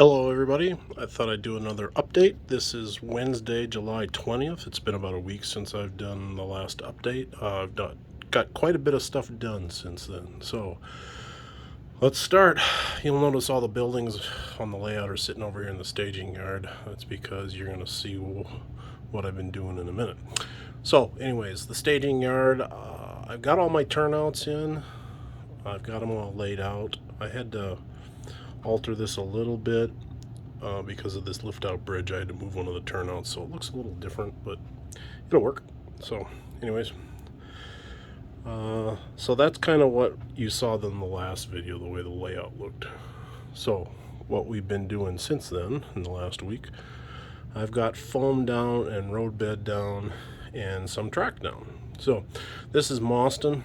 Hello everybody, I thought I'd do another update. This is Wednesday, July 20th. It's been about a week since I've done the last update. Got quite a bit of stuff done since then. So let's start. You'll notice all the buildings on the layout are sitting over here in the staging yard. That's because you're going to see what I've been doing in a minute. So anyways, the staging yard, I've got all my turnouts in. I've got them all laid out. I had to alter this a little bit because of this lift out bridge. I had to move one of the turnouts, so it looks a little different, but it'll work. So anyways, so that's kind of what you saw in the last video, the way the layout looked. So what we've been doing since then in the last week, I've got foam down and road bed down and some track down. So this is Mauston.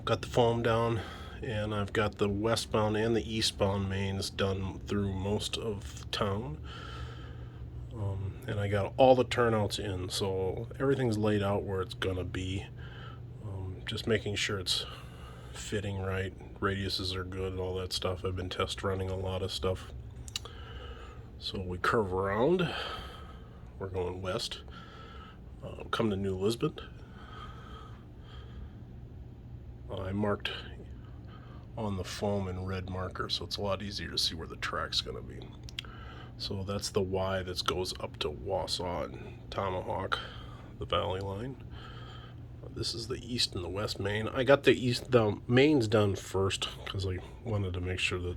Got the foam down, and I've got the westbound and the eastbound mains done through most of the town. And I got all the turnouts in, so everything's laid out where it's gonna be. Just making sure it's fitting right, radiuses are good, all that stuff. I've been test running a lot of stuff. So we curve around, we're going west, come to New Lisbon. I marked on the foam in red marker, so it's a lot easier to see where the track's going to be. So that's the Y that goes up to Wausau and Tomahawk, the valley line. This is the east and the west main. I got the mains done first because I wanted to make sure that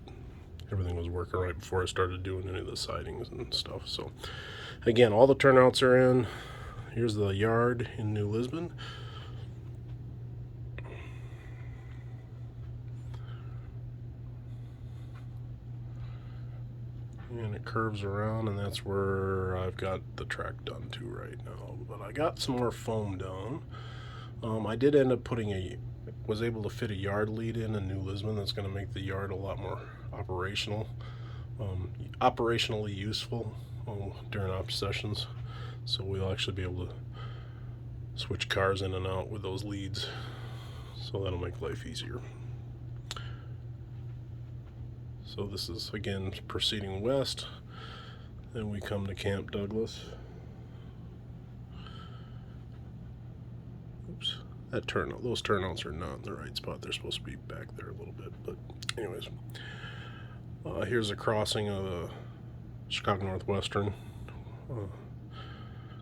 everything was working right before I started doing any of the sidings and stuff. So again, all the turnouts are in. Here's the yard in New Lisbon. And it curves around, and that's where I've got the track done to right now. But I got some more foam down. I did end up was able to fit a yard lead in New Lisbon. That's going to make the yard a lot more operationally useful during op sessions. So we'll actually be able to switch cars in and out with those leads. So that'll make life easier. So this is, again, proceeding west. Then we come to Camp Douglas. Oops, those turnouts are not in the right spot. They're supposed to be back there a little bit. But anyways, here's a crossing of the Chicago Northwestern.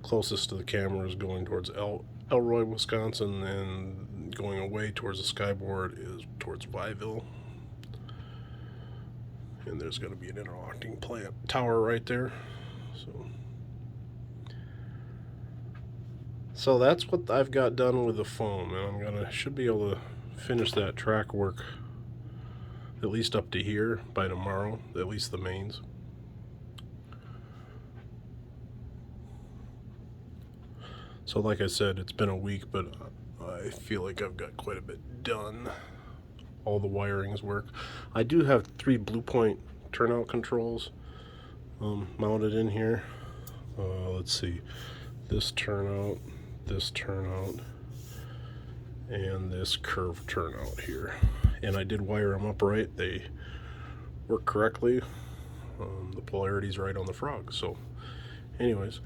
Closest to the camera is going towards Elroy, Wisconsin, and going away towards the skyboard is towards Wyville. And there's going to be an interlocking tower right there. So that's what I've got done with the foam, and should be able to finish that track work at least up to here by tomorrow, at least the mains. So like I said, it's been a week, but I feel like I've got quite a bit done. All the wirings work. I do have 3 Blue Point turnout controls mounted in here. Let's see, this turnout, and this curved turnout here. And I did wire them up right. They work correctly. The polarity's right on the frog. So anyways,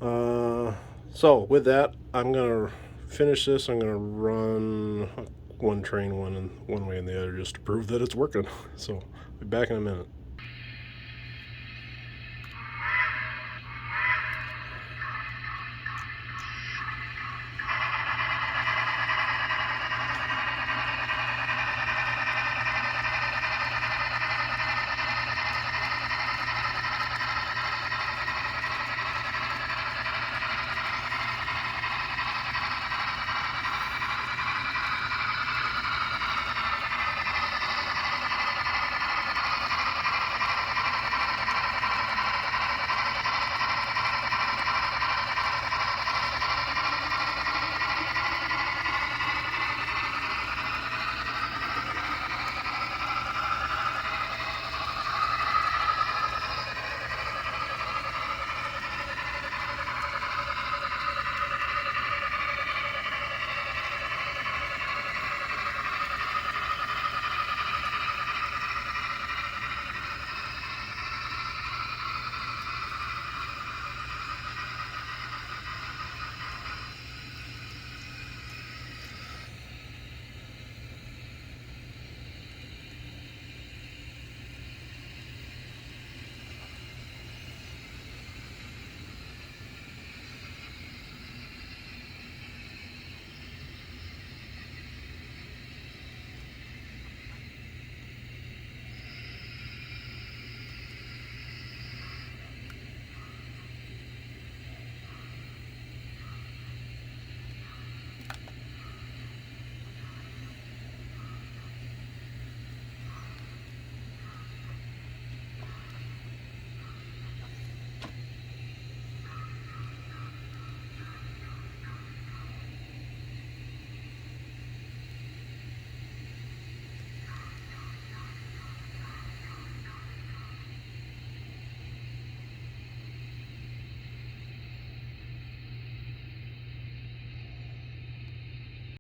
so with that, I'm gonna finish this. I'm gonna run one train one way and the other just to prove that it's working. So I'll be back in a minute.